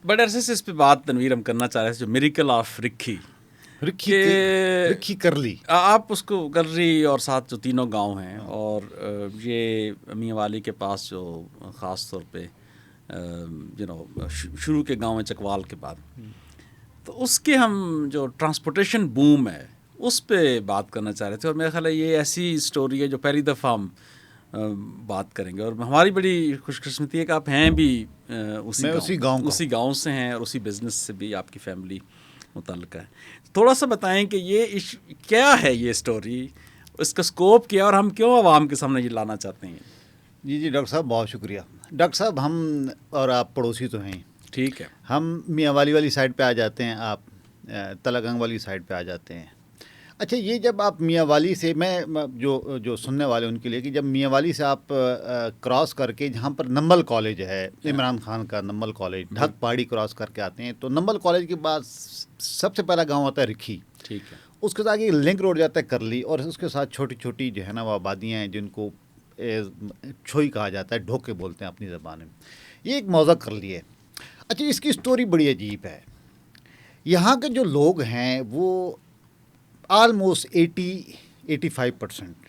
بڑے عرصے سے اس پہ بات تنویر ہم کرنا چاہ رہے تھے، جو میریکل آف رکھی کرلی، آپ اس کو گرری اور ساتھ جو تینوں گاؤں ہیں، اور یہ میاں والی کے پاس جو خاص طور پہ شروع کے گاؤں ہے چکوال کے بعد، تو اس کے ہم جو ٹرانسپورٹیشن بوم ہے اس پہ بات کرنا چاہ رہے تھے. اور میرا خیال ہے یہ ایسی سٹوری ہے جو پہلی دفعہ ہم بات کریں گے. اور ہماری بڑی خوش قسمتی ہے کہ آپ ہیں بھی اسی گاؤں سے ہیں، اور اسی بزنس سے بھی آپ کی فیملی متعلقہ ہے. تھوڑا سا بتائیں کہ یہ کیا ہے یہ سٹوری، اس کا سکوپ کیا، اور ہم کیوں عوام کے سامنے یہ لانا چاہتے ہیں. جی ڈاکٹر صاحب بہت شکریہ. ڈاکٹر صاحب ہم اور آپ پڑوسی تو ہیں، ٹھیک ہے. ہم میاں والی سائڈ پہ آ جاتے ہیں، آپ تلگنگ والی سائڈ پہ آ جاتے ہیں. اچھا، یہ جب آپ میاں والی سے، میں جو سننے والے ان کے لیے، کہ جب میاں والی سے آپ کراس کر کے جہاں پر نمبل کالج ہے، عمران خان کا نمبل کالج، ڈھک پہاڑی کراس کر کے آتے ہیں، تو نمبل کالج کے بعد سب سے پہلا گاؤں آتا ہے رکھی. ٹھیک ہے. اس کے ساتھ ایک لنک روڈ جاتا ہے کرلی، اور اس کے ساتھ چھوٹی چھوٹی جو ہے نا وہ آبادیاں ہیں جن کو چھوئی کہا جاتا ہے، ڈھوکے بولتے ہیں اپنی زبان میں. یہ ایک موضوع کرلی ہے. اچھا، اس کی سٹوری بڑی عجیب ہے. یہاں کے جو لوگ ہیں وہ آلموسٹ 80-85%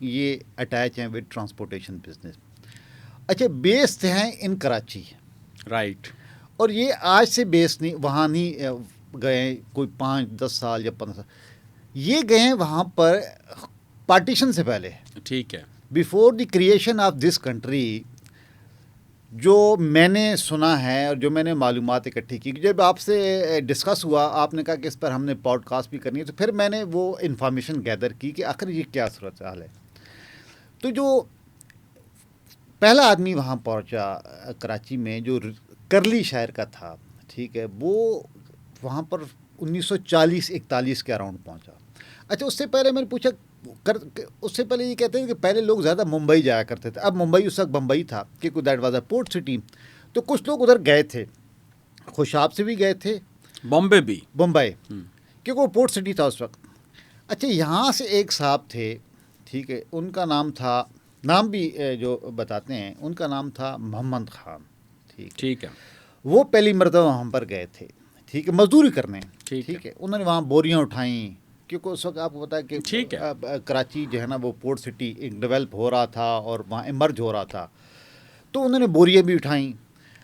یہ اٹیچ ہیں ود ٹرانسپورٹیشن بزنس. اچھا، بیس ہیں ان کراچی، رائٹ. اور یہ آج سے بیس نہیں، وہاں نہیں گئے کوئی 5-10 سال یا 15 سال، یہ گئے ہیں وہاں پر پارٹیشن سے پہلے. ٹھیک ہے. Before the creation of this country. جو میں نے سنا ہے اور جو میں نے معلومات اکٹھی کی، جب آپ سے ڈسکس ہوا، آپ نے کہا کہ اس پر ہم نے پوڈ کاسٹ بھی کرنی ہے، تو پھر میں نے وہ انفارمیشن گیدر کی کہ آخر یہ کیا صورت حال ہے. تو جو پہلا آدمی وہاں پہنچا کراچی میں، جو کرلی شہر کا تھا، ٹھیک ہے، وہ وہاں پر 1940-41 کے اراؤنڈ پہنچا. اچھا، اس سے پہلے میں نے پوچھا، اس سے پہلے یہ کہتے ہیں کہ پہلے لوگ زیادہ ممبئی جایا کرتے تھے. اب ممبئی اس وقت بمبئی تھا کہ that was a port city, تو کچھ لوگ ادھر گئے تھے، خوشاب سے بھی گئے تھے، بمبئی کیونکہ وہ پورٹ سٹی تھا اس وقت. اچھا، یہاں سے ایک صاحب تھے، ٹھیک ہے، ان کا نام تھا، نام بھی جو بتاتے ہیں، ان کا نام تھا محمد خان. ٹھیک ہے. وہ پہلی مرتبہ وہاں پر گئے تھے، ٹھیک ہے، مزدوری کرنے. ٹھیک ہے. انہوں نے وہاں بوریاں اٹھائیں، کیونکہ اس وقت آپ کو پتا ہے کہ کراچی جو ہے نا وہ پورٹ سٹی ایک ڈیولپ ہو رہا تھا اور وہاں ایمرج ہو رہا تھا، تو انہوں نے بوریاں بھی اٹھائیں.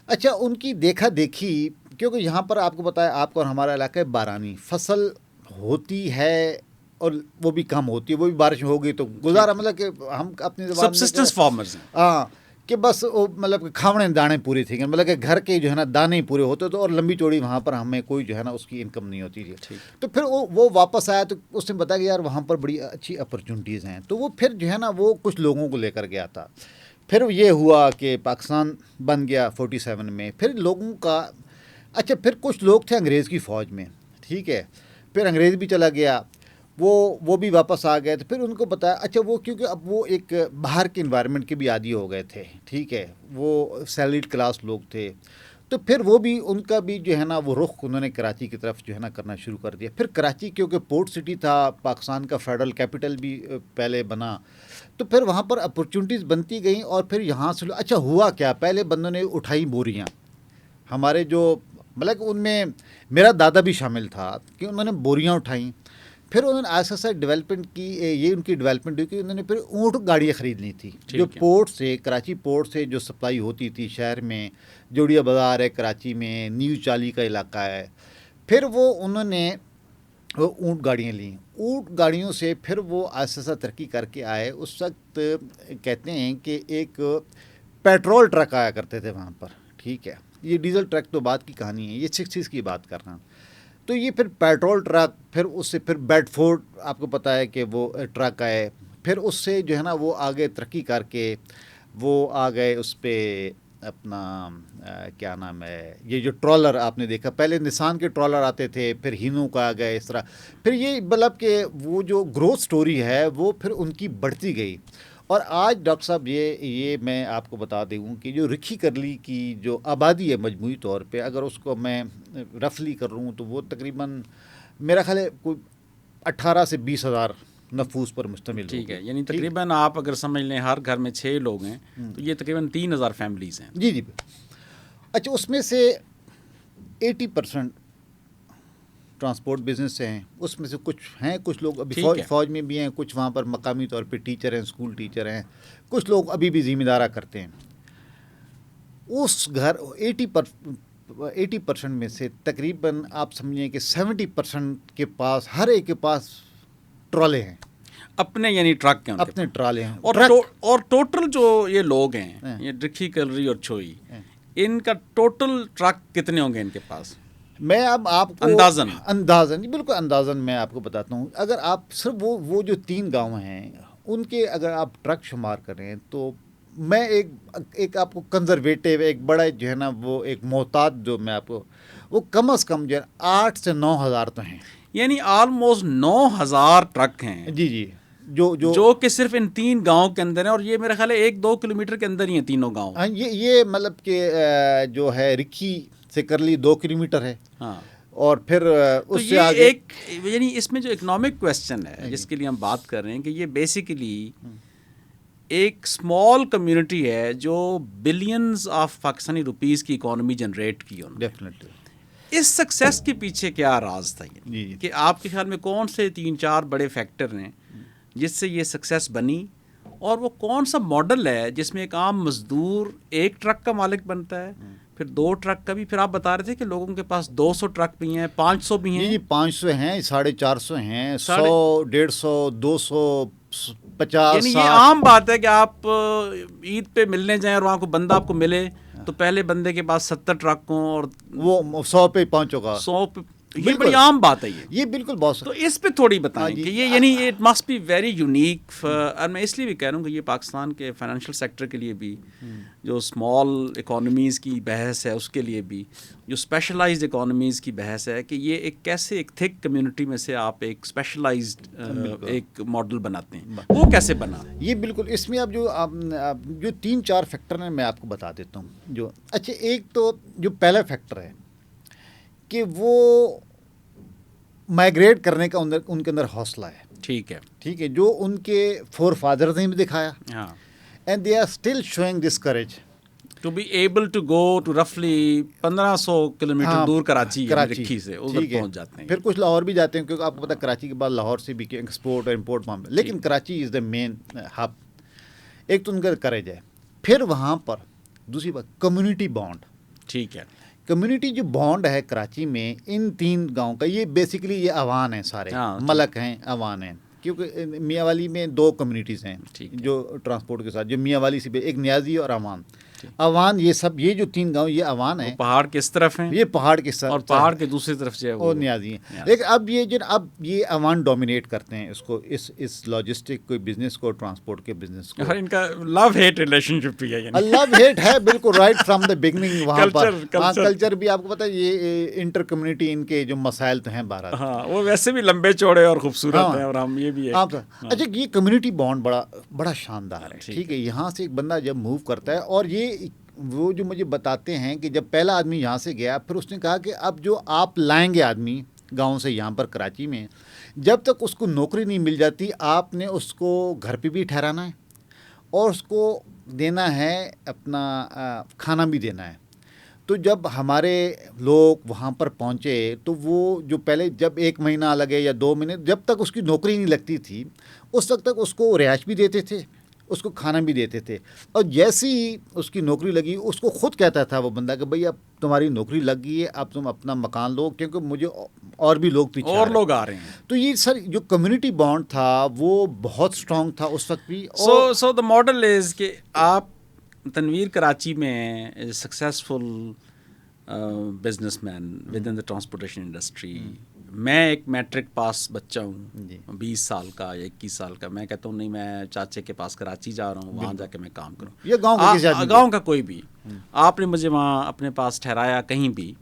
اچھا، ان کی دیکھا دیکھی، کیونکہ یہاں پر آپ کو پتا ہے، آپ کو اور ہمارا علاقہ بارانی فصل ہوتی ہے، اور وہ بھی کم ہوتی ہے، وہ بھی بارش ہو گئی تو گزارا، مطلب کہ ہم اپنی زبان میں سبسسٹنس فارمرز ہیں. ہاں، کہ بس وہ مطلب کہ کھاونے دانے پوری تھیں، مطلب کہ گھر کے جو ہے نا دانے پورے ہوتے تو، اور لمبی چوڑی وہاں پر ہمیں کوئی جو ہے نا اس کی انکم نہیں ہوتی تھی. تو پھر وہ واپس آیا، تو اس نے بتایا کہ یار وہاں پر بڑی اچھی اپرچونیٹیز ہیں. تو وہ پھر جو ہے نا وہ کچھ لوگوں کو لے کر گیا تھا. پھر یہ ہوا کہ پاکستان بن گیا 47 میں. پھر لوگوں کا، اچھا، پھر کچھ لوگ تھے انگریز کی فوج میں، ٹھیک ہے، پھر انگریز بھی چلا گیا، وہ بھی واپس آ گئے. تو پھر ان کو بتایا، اچھا، وہ کیونکہ اب وہ ایک باہر کے انوائرمنٹ کے بھی عادی ہو گئے تھے، ٹھیک ہے، وہ سیلریڈ کلاس لوگ تھے، تو پھر وہ بھی ان کا بھی جو ہے نا وہ رخ انہوں نے کراچی کی طرف جو ہے نا کرنا شروع کر دیا. پھر کراچی کیونکہ پورٹ سٹی تھا، پاکستان کا فیڈرل کیپٹل بھی پہلے بنا، تو پھر وہاں پر اپرچونیٹیز بنتی گئیں. اور پھر یہاں سے اچھا ہوا کیا، پہلے بندوں نے اٹھائی بوریاں، ہمارے جو مطلب ان میں میرا دادا بھی شامل تھا، کہ انہوں نے بوریاں اٹھائیں. پھر انہوں نے ایسا ڈیولپمنٹ کی، یہ ان کی ڈیولپمنٹ ہوئی کہ انہوں نے پھر اونٹ گاڑیاں خرید لی تھی، جو پورٹ سے، کراچی پورٹ سے جو سپلائی ہوتی تھی شہر میں. جوڑیا بازار ہے کراچی میں، نیو چالی کا علاقہ ہے. پھر وہ انہوں نے اونٹ گاڑیاں لیں. اونٹ گاڑیوں سے پھر وہ ایسا ترقی کر کے آئے. اس وقت کہتے ہیں کہ ایک پیٹرول ٹرک آیا کرتے تھے وہاں پر، ٹھیک ہے، یہ ڈیزل ٹرک تو بعد کی کہانی ہے، یہ 60s کی بات کر رہا ہوں. تو یہ پھر پیٹرول ٹرک، پھر اس سے پھر بیڈ فورڈ آپ کو پتہ ہے کہ وہ ٹرک آئے. پھر اس سے جو ہے نا وہ آگے ترقی کر کے وہ آ گئے اس پہ اپنا کیا نام ہے، یہ جو ٹرالر آپ نے دیکھا، پہلے نسان کے ٹرالر آتے تھے، پھر ہینو کا آ گئے، اس طرح. پھر یہ مطلب کہ وہ جو گروتھ سٹوری ہے وہ پھر ان کی بڑھتی گئی. اور آج ڈاکٹر صاحب یہ میں آپ کو بتا دوں کہ جو رکھی کرلی کی جو آبادی ہے مجموعی طور پہ، اگر اس کو میں رفلی کر رہا ہوں تو وہ تقریباً میرا خیال ہے کوئی 18 سے 20 ہزار نفوس پر مشتمل. ٹھیک ہے، یعنی تقریباً آپ اگر سمجھ لیں ہر گھر میں 6 لوگ ہیں تو یہ تقریباً 3000 فیملیز ہیں. جی. اچھا، اس میں سے 80% ٹرانسپورٹ بزنس سے ہیں، اس میں سے کچھ لوگ ابھی فوج میں بھی ہیں، کچھ وہاں پر مقامی طور پہ ٹیچر ہیں، اسکول ٹیچر ہیں، کچھ لوگ ابھی بھی ذمہ دارہ کرتے ہیں. اس گھر 80% میں سے تقریباً آپ سمجھیں کہ 70% کے پاس، ہر ایک کے پاس ٹرالے ہیں اپنے، یعنی ٹرک ہیں، اپنے ٹرالے ہیں. اور ٹوٹل جو یہ لوگ ہیں، یہ ڈکھی، کلری اور چھوئی، ان کا ٹوٹل ٹرک کتنے ہوں گے ان کے پاس؟ میں اب آپ کو اندازاً بالکل اندازاً میں آپ کو بتاتا ہوں. اگر آپ صرف وہ جو 3 گاؤں ہیں ان کے اگر آپ ٹرک شمار کریں تو میں ایک آپ کو کنزرویٹو، ایک بڑا جو ہے نا وہ ایک محتاط جو میں آپ کو، وہ کم از کم جو ہے 8 سے 9 ہزار تو ہیں، یعنی آلموسٹ 9,000 ٹرک ہیں. جی جو کہ صرف ان 3 گاؤں کے اندر ہیں، اور یہ میرا خیال ہے 1-2 کلومیٹر کے اندر ہی ہیں تینوں گاؤں. یہ مطلب کہ جو ہے رکھی سے کرلی 2 کلومیٹر ہے. ہاں، اور پھر اس سے آگے ایک، یعنی اس میں جو اکنامک کویسچن ہے جس کے لیے ہم بات کر رہے ہیں، کہ یہ بیسیکلی ایک اسمال کمیونٹی ہے جو بلینز آف پاکستانی روپیز کی اکانومی جنریٹ کی انہوں نے. ڈیفینیٹلی. اس سکسیس کے پیچھے کیا راز تھا، یہ کہ آپ کے خیال میں کون سے 3-4 بڑے فیکٹر ہیں جس سے یہ سکسیس بنی، اور وہ کون سا ماڈل ہے جس میں ایک عام مزدور 1 ٹرک کا مالک بنتا ہے، پھر 2 ٹرک کا بھی، پھر آپ بتا رہے تھے کہ لوگوں کے پاس 200 ٹرک بھی ہیں، 500 بھی ہیں. جی 500 ہیں، 450 ہیں، 100، 150، 250. یعنی یہ عام بات ہے کہ آپ عید پہ ملنے جائیں اور وہاں کو بندہ آپ کو ملے تو پہلے بندے کے پاس 70 ٹرک ہوں اور وہ 100 پہ پہنچو گا. 100 پہ، یہ بڑی عام بات ہے. یہ بالکل بہت. تو اس پہ تھوڑی بتائیں کہ یہ، یعنی it must be very unique. اور میں اس لیے بھی کہہ رہا ہوں کہ یہ پاکستان کے فائنینشیل سیکٹر کے لیے بھی، جو اسمال اکانومیز کی بحث ہے اس کے لیے بھی، جو اسپیشلائزڈ اکانومیز کی بحث ہے، کہ یہ ایک کیسے ایک تھک کمیونٹی میں سے آپ ایک اسپیشلائزڈ ایک ماڈل بناتے ہیں، وہ کیسے بنا؟ یہ بالکل اس میں اب جو 3-4 فیکٹر ہیں میں آپ کو بتا دیتا ہوں. جو اچھا، ایک تو جو پہلا فیکٹر ہے کہ وہ مائیگریٹ کرنے کا ان کے اندر حوصلہ ہے. ٹھیک ہے، جو ان کے فور فادرز نے بھی دکھایا. ہاں. And they are still showing this courage to be able to go to رفلی 1500 کلومیٹر دور کراچی رکھی سے ادھر پہنچ جاتے ہیں. پھر کچھ لاہور بھی جاتے ہیں، کیونکہ آپ کو پتا کراچی کے بعد لاہور سے بھی ایکسپورٹ اور امپورٹ وہاں پہ، لیکن کراچی از دا مین ہب. ایک تو ان کا کریج ہے. پھر وہاں پر دوسری بات کمیونٹی بانڈ. ٹھیک ہے، کمیونٹی جو بانڈ ہے کراچی میں ان 3 گاؤں کا، یہ بیسیکلی یہ عوان ہیں، سارے ملک ہیں، عوان ہیں. کیونکہ میاں والی میں 2 کمیونٹیز ہیں جو ٹرانسپورٹ کے ساتھ، جو میاں والی سے بھی ایک نیازی اور عوان. عوان یہ سب، یہ جو 3 گاؤں یہ عوان ہیں، پہاڑ کے اس طرف ہیں، یہ پہاڑ کے ساتھ، اور پہاڑ کے دوسری طرف جو ہے وہ نیازی ہیں. لیکن اب یہ عوان ڈومینیٹ کرتے ہیں اس کو، اس لاجسٹک کو بزنس کو، ٹرانسپورٹ کے بزنس کو. اور ان کا لو ہیٹ ریلیشن شپ بھی ہے، یعنی لو ہیٹ ہے بالکل رائٹ فرام دا بگننگ. وہاں پر کلچر بھی آپ کو پتا ہے، یہ انٹر کمیونٹی ان کے جو مسائل تو ہیں 12. ہاں، وہ ویسے بھی لمبے چوڑے اور خوبصورت ہیں، اور ہم یہ بھی ہے. اچھا، یہ کمیونٹی بانڈ بڑا شاندار ہے. ٹھیک ہے، یہاں سے ایک بندہ جب موو کرتا ہے، اور یہ وہ جو مجھے بتاتے ہیں کہ جب پہلا آدمی یہاں سے گیا، پھر اس نے کہا کہ اب جو آپ لائیں گے آدمی گاؤں سے یہاں پر کراچی میں، جب تک اس کو نوکری نہیں مل جاتی، آپ نے اس کو گھر پہ بھی ٹھہرانا ہے اور اس کو دینا ہے اپنا کھانا بھی دینا ہے. تو جب ہمارے لوگ وہاں پر پہنچے تو وہ جو پہلے جب 1 مہینہ لگے یا 2 مہینے، جب تک اس کی نوکری نہیں لگتی تھی اس وقت تک اس کو رہائش بھی دیتے تھے، اس کو کھانا بھی دیتے تھے. اور جیسی ہی اس کی نوکری لگی، اس کو خود کہتا تھا وہ بندہ کہ بھئی اب تمہاری نوکری لگ گئی ہے، اب تم اپنا مکان لو، کیونکہ مجھے اور بھی لوگ پیچھے اور لوگ آ رہے ہیں. تو یہ سر جو کمیونٹی بانڈ تھا وہ بہت اسٹرانگ تھا اس وقت بھی. سو دا ماڈل از کہ آپ تنویر کراچی میں successful business man with in the transportation industry. میں ایک میٹرک پاس بچہ ہوں، 20 سال کا یا 21 سال کا. میں کہتا ہوں نہیں، میں چاچے کے پاس کراچی جا رہا ہوں، وہاں جا کے میں کام کروں. یہ گاؤں کا کوئی بھی، آپ نے مجھے وہاں اپنے پاس ٹھہرایا کہیں بھی،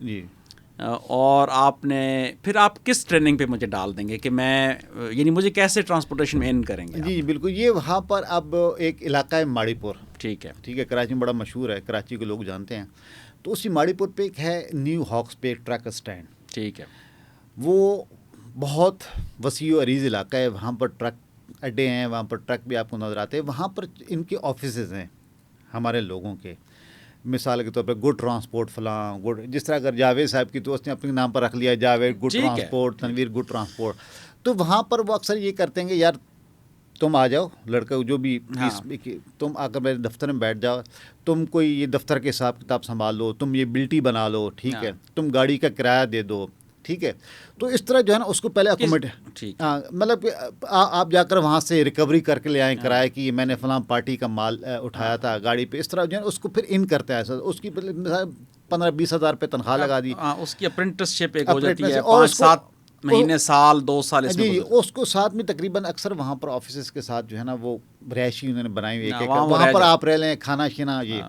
اور آپ نے پھر آپ کس ٹریننگ پہ مجھے ڈال دیں گے کہ میں، یعنی مجھے کیسے ٹرانسپورٹیشن میں ان کریں گے؟ جی بالکل. یہ وہاں پر اب ایک علاقہ ہے ماڑی پور. ٹھیک ہے، کراچی میں بڑا مشہور ہے، کراچی کے لوگ جانتے ہیں. تو اسی ماڑی پور پہ ایک ہے نیو ہاکس پہ ٹرک اسٹینڈ. ٹھیک ہے، وہ بہت وسیع و عریض علاقہ ہے. وہاں پر ٹرک اڈے ہیں، وہاں پر ٹرک بھی آپ کو نظر آتے ہیں. وہاں پر ان کے آفیسز ہیں ہمارے لوگوں کے. مثال کے طور پہ گڈ ٹرانسپورٹ فلاں گڈ، جس طرح اگر جاوید صاحب کی تو اس نے اپنے نام پر رکھ لیا Javed good transport, Tanveer good transport. تو وہاں پر وہ اکثر یہ کرتے ہیں کہ یار تم آ جاؤ لڑکا جو بھی تم آ کر میرے دفتر میں بیٹھ جاؤ، تم کوئی یہ دفتر کے حساب کتاب سنبھال لو، تم یہ بلٹی بنا لو، ٹھیک ہے، تم گاڑی کا کرایہ دے دو، ٹھیک ہے. تو اس طرح جو ہے نا اس کو پہلے اکوموڈیٹ، مطلب آپ جا کر وہاں سے ریکوری کر کے لے آئیں کرایہ کی، میں نے فلاں پارٹی کا مال اٹھایا تھا گاڑی پہ، اس طرح جو ہے اس کو پھر ان کرتا ہے. اس کی 15-20 ہزار پہ تنخواہ لگا دی، اس کی اپرینٹس شپ ایک ہو جاتی ہے، 5-7 مہینے، سال 2 سال اس میں. جی اس کو ساتھ میں تقریباً اکثر وہاں پر آفیسز کے ساتھ جو ہے نا وہ رہائشی انہوں نے بنائی ہوئی ہے، وہاں پر آپ رہ لیں، کھانا شینا یہ.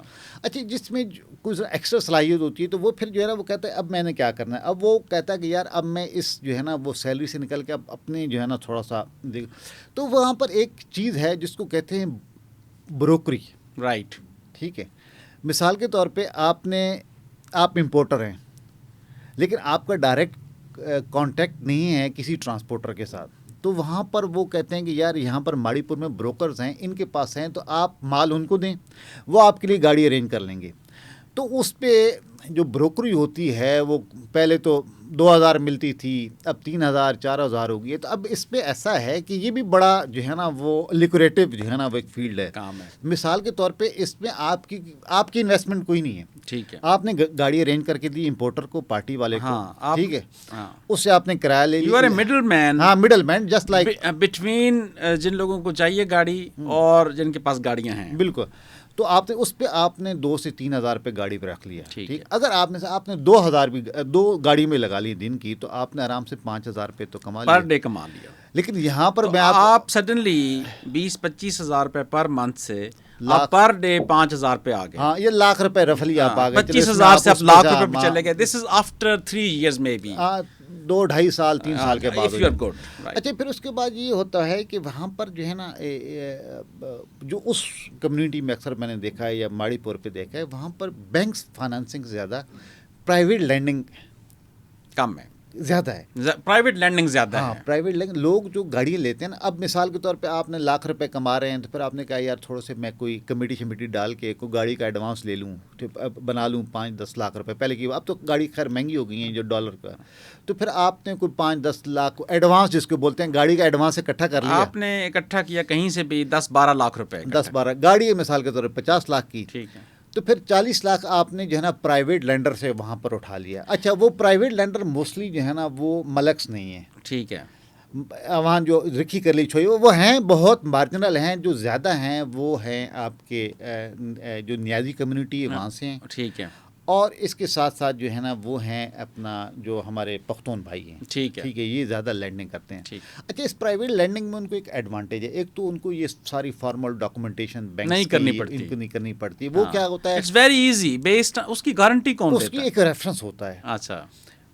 اچھا جس میں کچھ ایکسٹرا صلاحیت ہوتی ہے تو وہ پھر جو ہے نا وہ کہتا ہے اب میں نے کیا کرنا ہے. اب وہ کہتا ہے کہ یار اب میں اس جو ہے نا وہ سیلری سے نکل کے اب اپنے جو ہے نا تھوڑا سا تو وہاں پر ایک چیز ہے جس کو کہتے ہیں بروکری، رائٹ، ٹھیک ہے. مثال کے طور پہ آپ امپورٹر ہیں لیکن آپ کا ڈائریکٹ کانٹیکٹ نہیں ہے کسی ٹرانسپورٹر کے ساتھ، تو وہاں پر وہ کہتے ہیں کہ یار یہاں پر ماڑی پور میں بروکرز ہیں، ان کے پاس ہیں، تو آپ مال ان کو دیں، وہ آپ کے لیے گاڑی ارینج کر لیں گے. تو اس پہ جو بروکری ہوتی ہے وہ پہلے تو 2000 ملتی تھی، اب 3000 4000 ہو گئی ہے. تو اب اس پہ ایسا ہے کہ یہ بھی بڑا جو ہے نا وہ لیکوریٹو جو ہے نا وہ ایک فیلڈ ہے، کام ہے. مثال کے طور پہ اس میں آپ کی انویسٹمنٹ کوئی نہیں ہے، ٹھیک ہے، آپ نے گاڑی ارینج کر کے دی امپورٹر کو، پارٹی والے کو، ٹھیک ہے، اس سے آپ نے کرایہ لے لیا. You are a middle man. ہاں middle man, just like between جن لوگوں کو چاہیے گاڑی اور جن کے پاس گاڑیاں ہیں. بالکل. تو آپ نے 2 سے 3 ہزار پہ گاڑی پہ رکھ لیا، ٹھیک. اگر آپ نے 2000 بھی 2 گاڑی میں لگا لی دن کی، تو آپ نے آرام سے 5000 پہ تو کما لیا، پر ڈے کما لیا. لیکن یہاں پر میں آپ سڈنلی 20-25 ہزار روپے پر منتھ سے آپ پر ڈے 5000 پہ آ گئے. ہاں یہ لاکھ روپے رفلی آپ آ گئے، 25,000 سے آپ لاکھ روپے پہ چلے گئے. دس از آفٹر 3 years میں بھی 2-2.5 سال 3 سال کے بعد. اچھا پھر اس کے بعد یہ ہوتا ہے کہ وہاں پر جو ہے نا جو اس کمیونٹی میں اکثر میں نے دیکھا ہے یا ماڑی پور پہ دیکھا ہے، وہاں پر بینکس فائنانسنگ زیادہ، پرائیویٹ لینڈنگ کم ہے، زیادہ ہے، پرائیویٹ لینڈنگ زیادہ ہے. پرائیویٹ لینڈنگ لوگ جو گاڑیاں لیتے ہیں نا، اب مثال کے طور پہ آپ نے لاکھ روپے کما رہے ہیں، تو پھر آپ نے کہا یار تھوڑے سے میں کوئی کمیٹی ڈال کے کوئی گاڑی کا ایڈوانس لے لوں، بنا لوں 5-10 لاکھ روپے پہلے کی. اب تو گاڑی خیر مہنگی ہو گئی ہیں جو ڈالر کا، تو پھر آپ نے کوئی 5-10 لاکھ ایڈوانس جس کو بولتے ہیں گاڑی کا ایڈوانس اکٹھا کر لیا. آپ نے اکٹھا کیا کہیں سے بھی 10-12 لاکھ روپے، 10-12 گاڑی ہے مثال کے طور پہ 50 لاکھ کی، ٹھیک ہے. تو پھر 40 لاکھ آپ نے جو ہے نا پرائیویٹ لینڈر سے وہاں پر اٹھا لیا. اچھا وہ پرائیویٹ لینڈر موسٹلی جو ہے نا وہ ملکس نہیں ہیں، ٹھیک ہے. وہاں جو رکھی کر لی چھوئی وہ ہیں، بہت مارجنل ہیں. جو زیادہ ہیں وہ ہیں آپ کے جو نیازی کمیونٹی وہاں سے ہیں، ٹھیک ہے. اور اس کے ساتھ ساتھ جو ہے نا وہ ہیں اپنا جو ہمارے پختون بھائی ہیں، ٹھیک ہے، یہ زیادہ لینڈنگ کرتے ہیں. اچھا اس پرائیویٹ لینڈنگ میں ان کو ایک ایڈوانٹیج ہے، ایک تو ان کو یہ ساری فارمل ڈاکومنٹیشن بینک نہیں کرنی پڑتی. وہ کیا ہوتا ہے، اٹس ویری ایزی، بیسڈ اس کی گارنٹی کون دیتا ہے؟ اس کی ایک ریفرنس ہوتا ہے. اچھا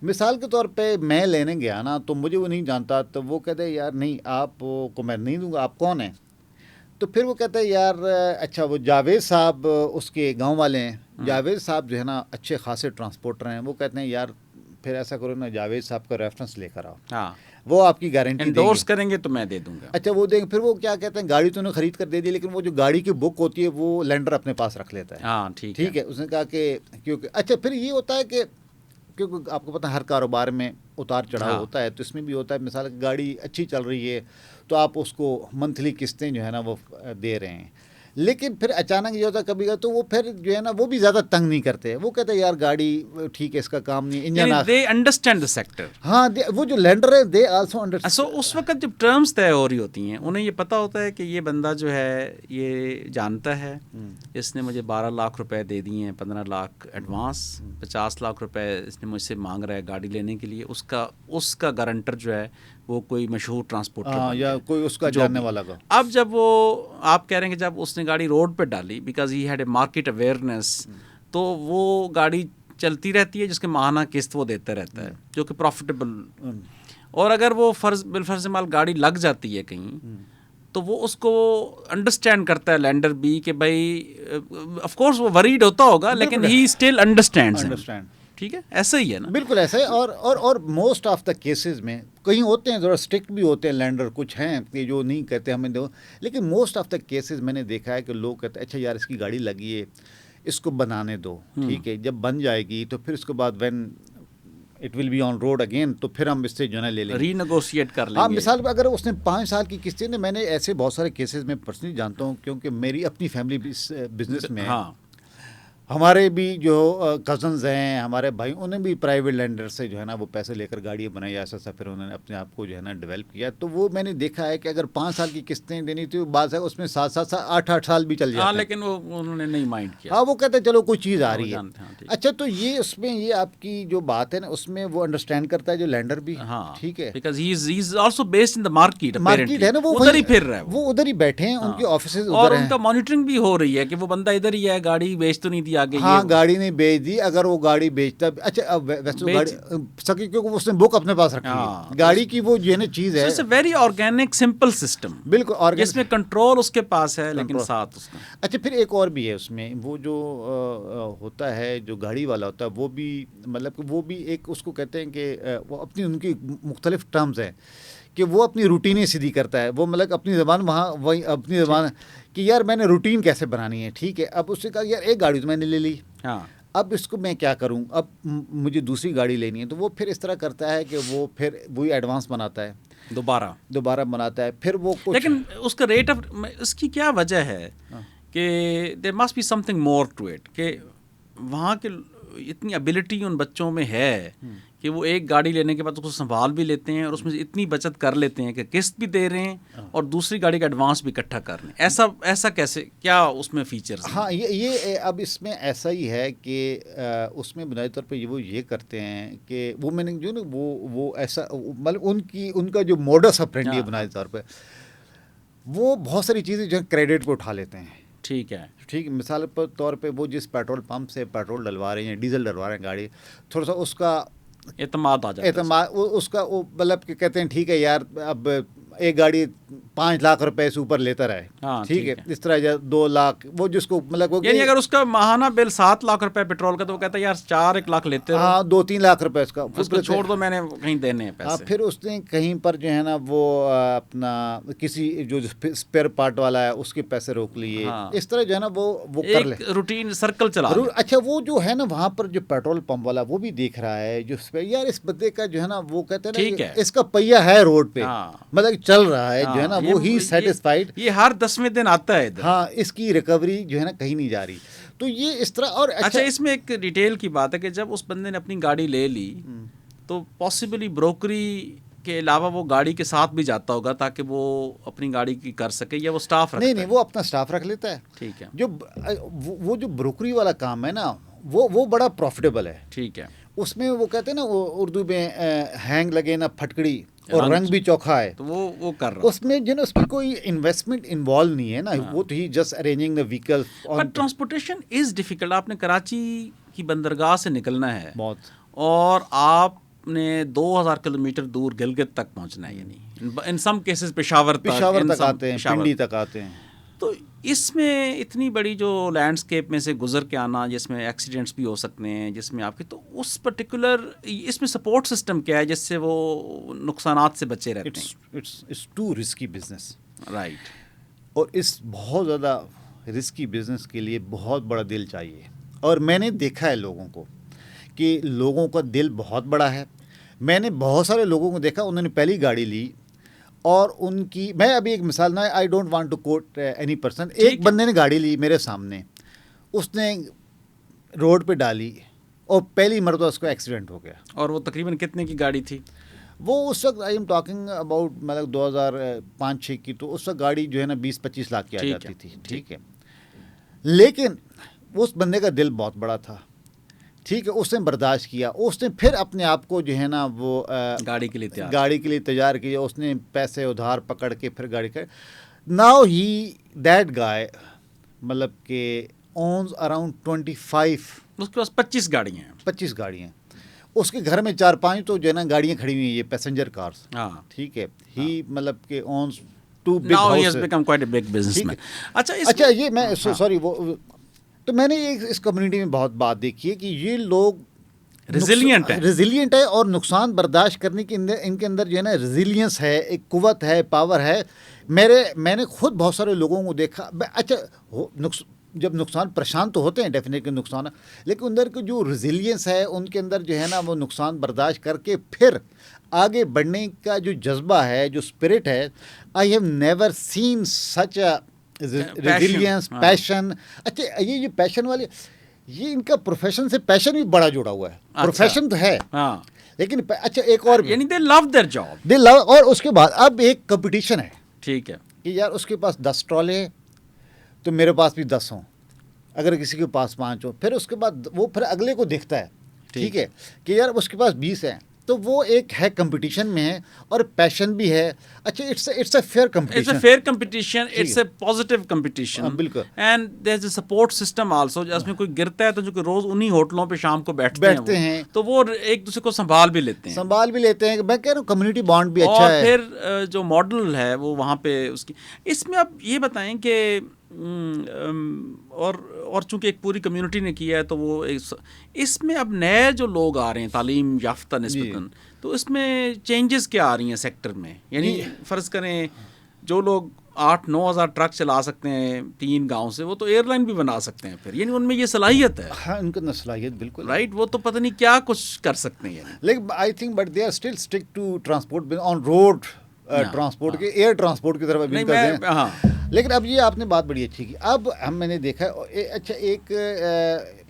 مثال کے طور پہ میں لینے گیا نا، تو مجھے وہ نہیں جانتا، تو وہ کہتے ہیں یار نہیں آپ کو میں نہیں دوں گا، آپ کون ہیں؟ تو پھر وہ کہتے ہیں یار اچھا وہ جاوید صاحب اس کے گاؤں والے ہیں، جاوید صاحب جو ہے نا اچھے خاصے ٹرانسپورٹر ہیں. وہ کہتے ہیں یار پھر ایسا کرو نا جاوید صاحب کا ریفرنس لے کر آؤ، ہاں وہ آپ کی گارنٹی انڈورس کریں گے تو میں دے دوں گا. اچھا وہ دیں گے. پھر وہ کیا کہتے ہیں گاڑی تو انہیں خرید کر دے دی، لیکن وہ جو گاڑی کی بک ہوتی ہے وہ لینڈر اپنے پاس رکھ لیتا ہے. ہاں ٹھیک ہے. اس نے کہا کہ کیونکہ اچھا پھر یہ ہوتا ہے کہ کیونکہ آپ کو پتہ ہر کاروبار میں اتار چڑھاؤ ہوتا ہے، تو اس میں بھی ہوتا ہے. مثال کہ گاڑی اچھی چل رہی ہے تو آپ اس کو منتھلی قسطیں جو ہے نا وہ دے رہے ہیں، لیکن پھر اچانک یہ ہوتا ہے کبھی تو وہ پھر جو ہے نا وہ بھی زیادہ تنگ نہیں کرتے. وہ کہتے ہیں یار گاڑی ٹھیک ہے، اس کا کام نہیں، engine they understand the sector. ہاں وہ جو لینڈر ہے دے آلسو انڈرسٹینڈ. سو اس وقت جب ٹرمز طے ہو رہی ہوتی ہیں انہیں یہ پتہ ہوتا ہے کہ یہ بندہ جو ہے یہ جانتا ہے، اس نے مجھے 12 لاکھ روپے دے دیے ہیں، 15 لاکھ ایڈوانس، 50 لاکھ روپے اس نے مجھ سے مانگ رہا ہے گاڑی لینے کے لیے. اس کا گارنٹر جو ہے وہ کوئی مشہور ٹرانسپورٹر یا کوئی اس کا جاننے والا کا. اب جب وہ آپ کہہ رہے ہیں کہ جب اس نے گاڑی روڈ پہ ڈالی because he had a market awareness, تو وہ گاڑی چلتی رہتی ہے جس کے ماہانہ قسط وہ دیتا رہتا ہے جو کہ پروفیٹیبل. اور اگر وہ بالفرض مال گاڑی لگ جاتی ہے کہیں تو وہ اس کو انڈرسٹینڈ کرتا ہے لینڈر بھی کہ بھائی آف کورس وہ وریڈ ہوتا ہوگا لیکن ہی اسٹل انڈرسٹینڈ. ٹھیک ہے ایسا ہی ہے نا، بالکل ایسا ہے. اور موسٹ آف دا کیسز میں کہیں ہوتے ہیں ذرا اسٹرکٹ بھی ہوتے ہیں لینڈر، کچھ ہیں کہ جو نہیں کہتے ہمیں دو، لیکن موسٹ آف دا کیسز میں نے دیکھا ہے کہ لوگ کہتے ہیں اچھا یار اس کی گاڑی لگی ہے، اس کو بنانے دو, ٹھیک ہے, جب بن جائے گی تو پھر اس کے بعد when it will be on road again, تو پھر ہم اس سے جو ہے نا لے لیں گے, ری نیگوشیٹ کر لیں گے. ہاں, مثال پہ اگر اس نے 5 سال کی قسطیں, میں نے ایسے بہت سارے کیسز میں پرسنلی جانتا ہوں, کیونکہ میری اپنی فیملی بھی اس بزنس میں ہے. ہاں, ہمارے بھی جو کزنز ہیں, ہمارے بھائی, انہیں بھی پرائیویٹ لینڈر سے جو ہے نا وہ پیسے لے کر گاڑیاں بنائی, ایسا ایسا پھر انہوں نے اپنے آپ کو جو ہے نا ڈیولپ کیا. تو وہ میں نے دیکھا ہے کہ اگر 5 سال کی قسطیں دینی تھی, بعض ہے اس میں 7 8 سال بھی چل جاتے ہیں. لیکن وہ انہوں نے نہیں مائنڈ کیا. ہاں, وہ کہتے ہیں چلو کوئی چیز آ رہی ہے. اچھا, تو یہ اس میں یہ آپ کی جو بات ہے نا, اس میں وہ انڈرسٹینڈ کرتا ہے جو لینڈر بھی, ٹھیک ہے, because he is also based in the market ہے نا, وہ ادھر ہی پھر رہا ہے, وہ ادھر ہی بیٹھے ہیں, ان کے آفیسز ادھر ہیں, اور ان کا مانیٹرنگ بھی ہو رہی ہے کہ وہ بندہ ادھر ہی ہے, گاڑی بیچ تو نہیں دی آگے. ہاں, گاڑی نہیں بیچ دی, اگر وہ گاڑی بیچتا, اچھا اب ویسے گاڑی سکی کیونکہ اس نے بک اپنے پاس رکھی ہے, گاڑی کی وہ جو ہے نا چیز ہے. It's a very organic simple system, بالکل آرگینک, جس میں کنٹرول اس کے پاس ہے, لیکن ساتھ اس کا. اچھا, پھر ایک اور بھی ہے اس میں, وہ جو ہوتا ہے جو گاڑی والا ہوتا ہے, وہ بھی مطلب کہ وہ بھی ایک اس کو کہتے ہیں کہ وہ اپنی ان کی مختلف ٹرمز ہیں کہ وہ اپنی روٹینیں سیدھی کرتا ہے, وہ مطلب اپنی زبان وہاں وہی اپنی زبان کہ یار میں نے روٹین کیسے بنانی ہے, ٹھیک ہے. اب اس سے کہا یار ایک گاڑی تو میں نے لے لی, ہاں, اب اس کو میں کیا کروں, اب مجھے دوسری گاڑی لینی ہے. تو وہ پھر اس طرح کرتا ہے کہ وہ پھر وہی ایڈوانس بناتا ہے, دوبارہ بناتا ہے, پھر وہ لیکن اس کا ریٹ آف, اس کی کیا وجہ ہے کہ there must be something more to it, کہ وہاں کے اتنی ابیلٹی ان بچوں میں ہے کہ وہ ایک گاڑی لینے کے بعد اس کو سنبھال بھی لیتے ہیں, اور اس میں اتنی بچت کر لیتے ہیں کہ قسط بھی دے رہے ہیں اور دوسری گاڑی کا ایڈوانس بھی اکٹھا کر رہے ہیں. ایسا کیسے, کیا اس میں فیچرز ہیں؟ ہاں, یہ اب اس میں ایسا ہی ہے کہ اس میں بنیادی طور پہ وہ یہ کرتے ہیں کہ وہ میں نے جو نا وہ ایسا مطلب ان کا جو موڈس آپرینڈی ہے بنیادی طور پہ, وہ بہت ساری چیزیں جو کریڈٹ پہ اٹھا لیتے ہیں. ٹھیک ہے, مثال پر طور پہ وہ جس پیٹرول پمپ سے پیٹرول ڈلوا رہے ہیں, ڈیزل ڈلوا رہے ہیں گاڑی, تھوڑا سا اس کا اعتماد آ جاتا ہے, اعتماد اس کا, وہ مطلب کہ کہتے ہیں ٹھیک ہے یار, اب ایک گاڑی 5 لاکھ روپے سے اوپر لیتا رہے, ٹھیک ہے, اس طرح 2 لاکھ, وہ جس کو مطلب یعنی اگر اس کا ماہانہ بل 7 لاکھ روپے پیٹرول کا, تو وہ کہتا ہے یار 4-1 لاکھ لیتے ہو, ہاں 2-3 لاکھ روپے اس کا چھوڑ دو, میں نے کہیں دینے ہیں پیسے. پھر اس نے کہیں پر جو ہے نا وہ اپنا کسی جو اسپیئر پارٹ والا ہے اس کے پیسے روک لیے, اس طرح جو ہے نا وہ کر لے, روٹین سرکل چلا. اچھا, وہ جو ہے نا وہاں پر جو پیٹرول پمپ والا وہ بھی دیکھ رہا ہے جو یار اس بندے کا جو ہے نا, وہ کہتے ہیں نا اس کا پہیا ہے روڈ پہ, مطلب چل رہا ہے جو ہے نا, وہ ہی سیٹسفائیڈ, یہ ہر 10ویں دن آتا ہے ادھر. ہاں, اس کی ریکوری جو ہے نا کہیں نہیں جا رہی. تو یہ اس طرح. اور اچھا, اس میں ایک ڈیٹیل کی بات ہے کہ جب اس بندے نے اپنی گاڑی لے لی تو پاسبلی بروکری کے علاوہ وہ گاڑی کے ساتھ بھی جاتا ہوگا تاکہ وہ اپنی گاڑی کی کر سکے, یا وہ سٹاف رکھتا ہے؟ نہیں, وہ اپنا سٹاف رکھ لیتا ہے. ٹھیک ہے, وہ جو بروکری والا کام ہے نا, وہ بڑا پروفیٹیبل ہے. ٹھیک ہے, اس میں وہ کہتے ہیں نا اردو میں ہینگ لگے نا پھٹکڑی, اور رنگ بھی چوکھا ہے, تو وہ کر رہا. اس میں جو نا اس میں کوئی انویسٹمنٹ انوالو نہیں ہے نا, وہ تو he just arranging the vehicle. But transportation is difficult. آپ نے کراچی کی بندرگاہ سے نکلنا ہے بہت, اور آپ نے 2000 کلومیٹر دور گلگت تک پہنچنا ہے, یعنی ان سم کیسز پشاور تک آتے ہیں, پنڈی تک آتے ہیں. تو اس میں اتنی بڑی جو لینڈسکیپ میں سے گزر کے آنا, جس میں ایکسیڈنٹس بھی ہو سکتے ہیں, جس میں آپ کے, تو اس پرٹیکولر اس میں سپورٹ سسٹم کیا ہے جس سے وہ نقصانات سے بچے رہتے ہیں؟ It's too risky business, right. اور اس بہت زیادہ رسکی بزنس کے لیے بہت بڑا دل چاہیے. اور میں نے دیکھا ہے لوگوں کو کہ لوگوں کا دل بہت بڑا ہے. میں نے بہت سارے لوگوں کو دیکھا, انہوں نے پہلی گاڑی لی, اور ان کی, میں ابھی ایک مثال نہ, I don't want to quote any person, ایک بندے نے گاڑی لی میرے سامنے, اس نے روڈ پہ ڈالی اور پہلی مرتبہ اس کو ایکسیڈنٹ ہو گیا. اور وہ تقریباً کتنے کی گاڑی تھی؟ وہ اس وقت آئی ایم ٹاکنگ اباؤٹ مطلب 2005-6 کی, تو اس وقت گاڑی جو ہے نا 20-25 لاکھ کی آ جاتی تھی. ٹھیک ہے, لیکن اس بندے کا دل بہت بڑا تھا. ٹھیک ہے, اس نے برداشت کیا, اس نے پھر اپنے آپ کو جو ہے نا وہ گاڑی کے لیے تیار کیا, اس نے پیسے ادھار پکڑ کے پھر گاڑی کر. ناؤ ہی دیٹ گائے مطلب کہ اونز اراؤنڈ 25, اس کے پاس 25 گاڑیاں ہیں. اس کے گھر میں 4-5 تو جو ہے نا گاڑیاں کھڑی ہوئی ہیں, یہ پیسنجر کارز. ٹھیک ہے, ہی مطلب کہ one's 2 big houses. Now he has become quite a big businessman. اچھا, یہ میں سوری, وہ تو میں نے اس کمیونٹی میں بہت بات دیکھی ہے کہ یہ لوگ ریزیلینٹ ہے, اور نقصان برداشت کرنے کی ان کے اندر جو ہے نا ریزیلینس ہے, ایک قوت ہے, پاور ہے. میں نے خود بہت سارے لوگوں کو دیکھا. اچھا, جب نقصان پریشان تو ہوتے ہیں ڈیفینیٹلی نقصان، لیکن اندر کی جو ریزیلینس ہے ان کے اندر جو ہے نا وہ نقصان برداشت کر کے پھر آگے بڑھنے کا جو جذبہ ہے، جو اسپرٹ ہے، I have never seen such a resilience, passion. اچھا یہ جو پیشن والے، یہ ان کا پروفیشن سے پیشن بھی بڑا جڑا ہوا ہے. پروفیشن تو ہے لیکن اچھا ایک اور یعنی دے لو دیئر جاب، دے لو. اور اس کے بعد اب ایک کمپٹیشن ہے، ٹھیک ہے کہ یار اس کے پاس 10 ٹرالے ہیں تو میرے پاس بھی 10 ہوں، اگر کسی کے پاس 5 ہوں. پھر اس کے بعد وہ پھر اگلے کو دیکھتا ہے، ٹھیک ہے، کہ یار اس کے پاس 20 ہیں. تو وہ ایک ہے کمپٹیشن میں ہے اور پیشن بھی ہے. اچھا it's a fair competition, it's a fair competition, it's a positive competition. بالکل. And there is a support system also, جس میں کوئی گرتا ہے تو جو کہ روز انہی ہوٹلوں پہ شام کو بیٹھتے ہیں تو وہ ایک دوسرے کو سنبھال بھی لیتے ہیں. میں کہہ رہا ہوں کمیونٹی بانڈ بھی اچھا ہے. اور پھر جو ماڈل ہے وہ وہاں پہ اس کی، اس میں آپ یہ بتائیں کہ اور چونکہ ایک پوری کمیونٹی نے کیا ہے تو وہ اس میں اب نئے جو لوگ آ رہے ہیں تعلیم یافتہ نسبتاً، تو اس میں چینجز کیا آ رہی ہیں سیکٹر میں؟ یعنی فرض کریں جو لوگ 8-9 ہزار ٹرک چلا سکتے ہیں 3 گاؤں سے، وہ تو ایئر لائن بھی بنا سکتے ہیں پھر، یعنی ان میں یہ صلاحیت ہے. ہاں ان کا صلاحیت بالکل رائٹ، وہ تو پتہ نہیں کیا کچھ کر سکتے ہیں. لیکن I think but they are still stick to transport on road transport کے، ایئر ٹرانسپورٹ کی طرف ابھی کا. لیکن اب یہ آپ نے بات بڑی اچھی کی. اب میں نے دیکھا اچھا ایک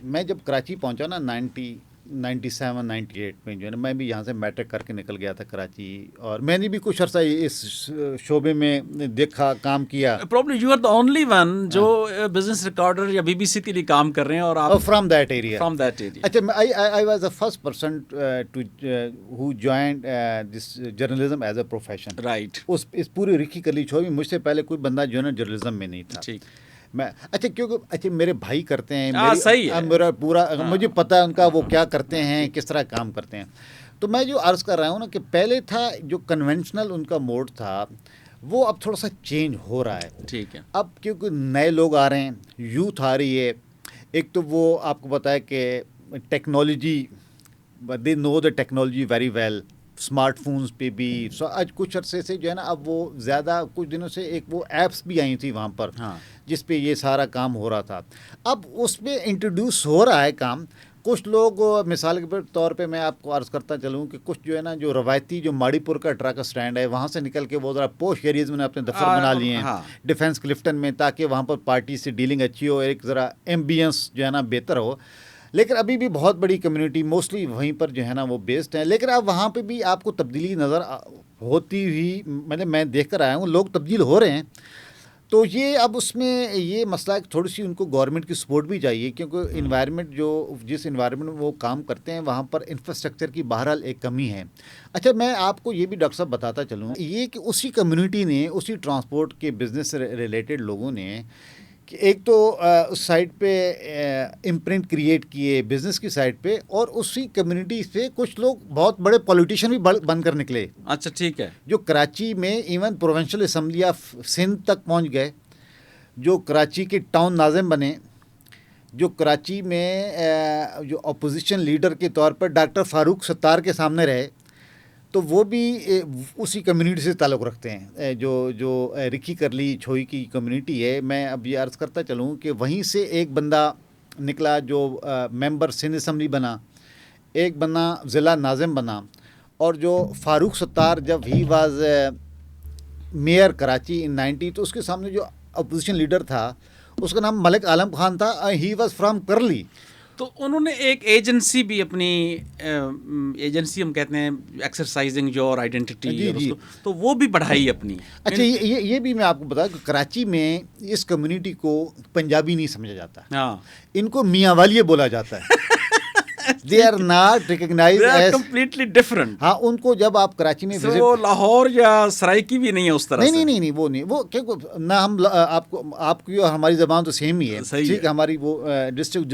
میں جب کراچی پہنچا نا 97-98 میں جو ہے نا، میں بھی یہاں سے میٹرک کر کے نکل گیا تھا کراچی، اور میں نے بھی کچھ عرصہ اس شعبے میں دیکھا، کام کیا. Probably you are the only one جو بزنس ریکارڈر یا BBC کے لیے کام کر رہے ہیں، اور آپ فرام دیٹ ایریا. اچھا I was the first person to who joined this journalism as a profession. Right. اس پوری رکھی کرلی چھوڑی، مجھ سے پہلے کوئی بندہ جو ہے نا جرنلزم میں نہیں تھا. ٹھیک. میں کیونکہ میرے بھائی کرتے ہیں، میرا پورا مجھے پتہ ہے ان کا وہ کیا کرتے ہیں، کس طرح کام کرتے ہیں. تو میں جو عرض کر رہا ہوں نا کہ پہلے تھا جو کنونشنل ان کا موڈ تھا، وہ اب تھوڑا سا چینج ہو رہا ہے. ٹھیک ہے. اب کیونکہ نئے لوگ آ رہے ہیں، یوتھ آ رہی ہے. ایک تو وہ آپ کو پتہ ہے کہ technology, they know the technology very well. Smart phones پہ بھی آج کچھ عرصے سے جو ہے نا، اب وہ زیادہ کچھ دنوں سے ایک وہ ایپس بھی آئی تھی وہاں پر، جس پہ یہ سارا کام ہو رہا تھا. اب اس پہ انٹروڈیوس ہو رہا ہے کام. کچھ لوگ مثال کے طور پہ میں آپ کو عرض کرتا چلوں کہ کچھ جو ہے نا، جو روایتی جو ماڑی پور کا ٹرک اسٹینڈ ہے، وہاں سے نکل کے وہ ذرا پوش ایریز میں اپنے دفتر بنا لیے ہیں ڈیفینس کلفٹن میں، تاکہ وہاں پر پارٹی سے ڈیلنگ اچھی ہو، ایک ذرا ایمبینس جو ہے نا بہتر ہو. لیکن ابھی بھی بہت بڑی کمیونٹی موسٹلی وہیں پر جو ہے نا وہ بیسڈ ہیں. لیکن اب وہاں پہ بھی آپ کو تبدیلی نظر ہوتی ہوئی، مطلب میں دیکھ کر آیا ہوں، لوگ تبدیل ہو رہے ہیں. تو یہ اب اس میں یہ مسئلہ تھوڑی سی ان کو گورنمنٹ کی سپورٹ بھی چاہیے، کیونکہ انوائرمنٹ جس انوائرمنٹ میں وہ کام کرتے ہیں وہاں پر انفراسٹرکچر کی بہرحال ایک کمی ہے. اچھا میں آپ کو یہ بھی ڈاکٹر صاحب بتاتا چلوں، یہ کہ اسی کمیونٹی نے، اسی ٹرانسپورٹ کے بزنس سے ریلیٹڈ لوگوں نے، کہ ایک تو اس سائٹ پہ امپرنٹ کریٹ کیے بزنس کی سائٹ پہ، اور اسی کمیونٹی سے کچھ لوگ بہت بڑے پولیٹیشین بھی بن کر نکلے. اچھا ٹھیک ہے. جو کراچی میں even provincial assembly of Sindh تک پہنچ گئے، جو کراچی کے ٹاؤن ناظم بنے، جو کراچی میں جو اپوزیشن لیڈر کے طور پر ڈاکٹر فاروق ستار کے سامنے رہے، تو وہ بھی اسی کمیونٹی سے تعلق رکھتے ہیں، جو رکھی کرلی چھوئی کی کمیونٹی ہے. میں اب یہ عرض کرتا چلوں کہ وہیں سے ایک بندہ نکلا جو ممبر سندھ اسمبلی بنا، ایک بندہ ضلع ناظم بنا، اور جو فاروق ستار جب ہی واز میئر کراچی ان 90، تو اس کے سامنے جو اپوزیشن لیڈر تھا اس کا نام ملک عالم خان تھا. ہی واز فرام کرلی. تو انہوں نے ایک ایجنسی بھی، اپنی ایجنسی ہم کہتے ہیں ایکسرسائزنگ یور آئیڈینٹی، تو وہ بھی بڑھائی اپنی. اچھا یہ بھی میں آپ کو بتا کہ کراچی میں اس کمیونٹی کو پنجابی نہیں سمجھا جاتا، ان کو میاں والیے بولا جاتا ہے. They are not recognized as completely different. ہاں ان کو جب آپ کراچی میں وہ لاہور یا سرائکی بھی نہیں ہے اس طرح سے. نہیں وہ نہیں، وہ نہ ہم آپ کی اور ہماری زبان تو سیم ہی ہے. ٹھیک ہے، ہماری وہ ڈسٹرکٹ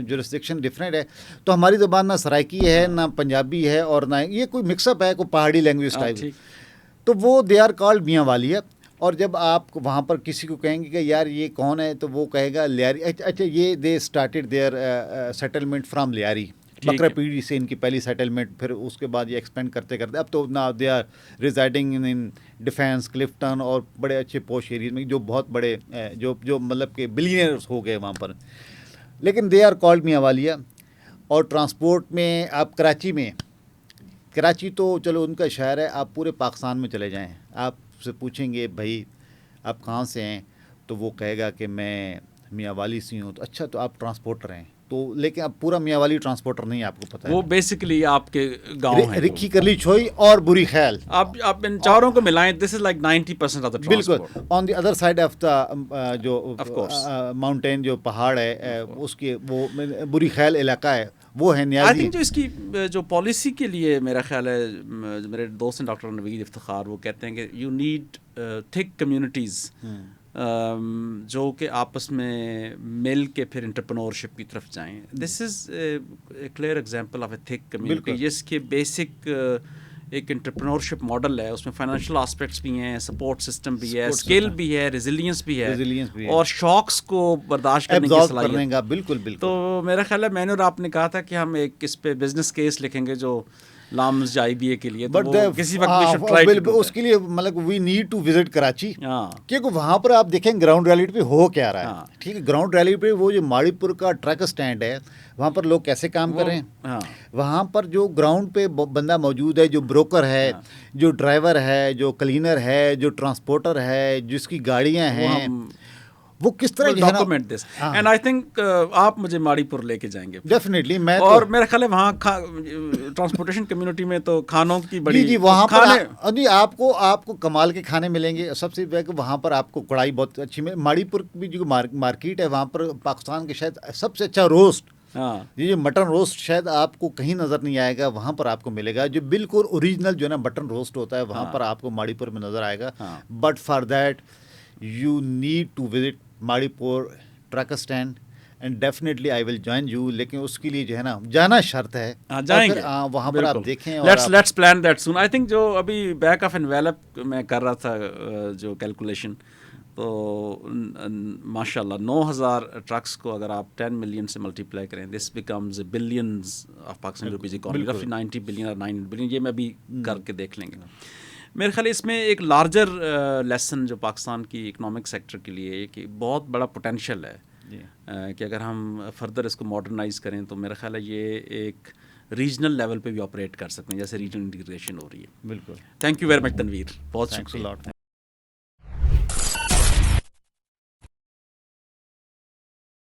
جورسڈکشن ڈفرینٹ ہے، تو ہماری زبان نہ سرائکی ہے، نہ پنجابی ہے، اور نہ یہ کوئی مکس اپ ہے کوئی پہاڑی لینگویج ٹائپ. تو وہ دے آر کالڈ میاں والیہ. اور جب آپ وہاں پر کسی کو کہیں گے کہ یار یہ کون ہے، تو وہ کہے گا لیاری. اچھا یہ they started their settlement from Lyari. Bakra Piri سے ان کی پہلی سیٹلمنٹ, پھر اس کے بعد یہ ایکسپینڈ کرتے کرتے اب تو نا they are residing in Defence, Clifton اور بڑے اچھے پوش ایریز میں جو بہت بڑے جو مطلب کہ بلینئرس ہو گئے وہاں پر. لیکن دے آر کالڈ میاں والیہ. اور ٹرانسپورٹ میں آپ کراچی تو چلو ان کا شہر ہے, آپ پورے پاکستان میں چلے جائیں, آپ سے پوچھیں گے بھائی آپ کہاں سے ہیں, تو وہ کہے گا کہ میں میاں والی سے ہوں. تو اچھا تو آپ ٹرانسپورٹر ہیں, تو لیکن اب پورا میاں والی ٹرانسپورٹر نہیں, آپ کو پتہ ہے وہ بیسیکلی آپ کے گاؤں ہیں, رکھی کرلی چھوئی اور بری خیال, آپ ان چاروں کو ملائیں, this is like 90% of the transport. بالکل on the other side of the جو ماؤنٹین جو پہاڑ ہے اس کے وہ بری خیال علاقہ ہے, وہ ہے نیازی. آئی تھنک جو اس کی جو پالیسی کے لیے میرا خیال ہے, میرے دوست ہیں ڈاکٹر نوید افتخار, وہ کہتے ہیں کہ یو نیڈ تھک کمیونٹیز جو کہ آپس میں مل کے پھر انٹرپرنورشپ کی طرف جائیں. دس از اے کلیئر ایگزامپل آف اے تھک کمیونٹی جس کے بیسک ایک انٹرپرنورشپ ماڈل ہے, اس میں فائنینشیل آسپیکٹس بھی ہیں, سپورٹ سسٹم بھی ہے, اسکل بھی ہے, ریزیلینس بھی ہے, اور شوقس کو برداشت کرنے کی صلاحیت. بالکل بالکل. تو میرا خیال ہے میں نے اور آپ نے کہا تھا کہ ہم ایک اس پہ بزنس کیس لکھیں گے جو لامز جائی بی اے کے لیے, کسی وقت اس کے لیے مطلب we need to visit Karachi, کیونکہ وہاں پر آپ دیکھیں گراؤنڈ ریئلٹی پہ ہو کیا رہا ہے. ٹھیک ہے, گراؤنڈ ریئلٹی پہ وہ جو ماڑی پور کا ٹرک اسٹینڈ ہے, وہاں پر لوگ کیسے کام کر رہے ہیں, وہاں پر جو گراؤنڈ پہ بندہ موجود ہے, جو بروکر ہے, جو ڈرائیور ہے, جو کلینر ہے, جو ٹرانسپورٹر ہے, جس کی گاڑیاں ہیں, وہ کس طرح document this. And I think آپ مجھے ماڑی پور لے کے جائیں گے ڈیفینیٹلی. میں اور میرا خیال ہے وہاں ٹرانسپورٹیشن کمیونٹی میں تو کھانوں کی بڑی جی وہاں پر آپ کو کمال کے کھانے ملیں گے. سب سے کہ وہاں پر آپ کو کڑھائی بہت اچھی ماڑی پور بھی جو مارکیٹ ہے, وہاں پر پاکستان کے شاید سب سے اچھا روسٹ, یہ مٹن روسٹ شاید آپ کو کہیں نظر نہیں آئے گا, وہاں پر آپ کو ملے گا جو بالکل اوریجنل جو ہے نا مٹن روسٹ ہوتا ہے, وہاں پر آپ کو ماڑی پور میں نظر آئے گا. But for that you need to visit Maripur truck stand, and definitely I will join you. لیکن اس کے لیے جو ہے نا جانا شرط ہے, جائیں گے وہاں پر آپ دیکھیں. Let's plan that soon. I think جو ابھی بیک آف انویلپ میں کر رہا تھا جو کیلکولیشن, تو ماشاء اللہ 9,000 ٹرکس کو اگر آپ 10 ملین سے ملٹیپلائی کریں, this becomes billions of Pakistan rupees economy, رفلی 90 بلین اور 9 بلین. یہ میں بھی کر کے دیکھ لیں گے. میرے خیال اس میں ایک لارجر لیسن جو پاکستان کی اکنامک سیکٹر کے لیے کہ بہت بڑا پوٹینشیل ہے کہ اگر ہم فردر اس کو ماڈرنائز کریں تو میرا خیال ہے یہ ایک ریجنل لیول پہ بھی آپریٹ کر سکتے ہیں, جیسے ریجنل انٹیگریشن ہو رہی ہے. بالکل. Thank you very much Tanveer, بہت شکریہ.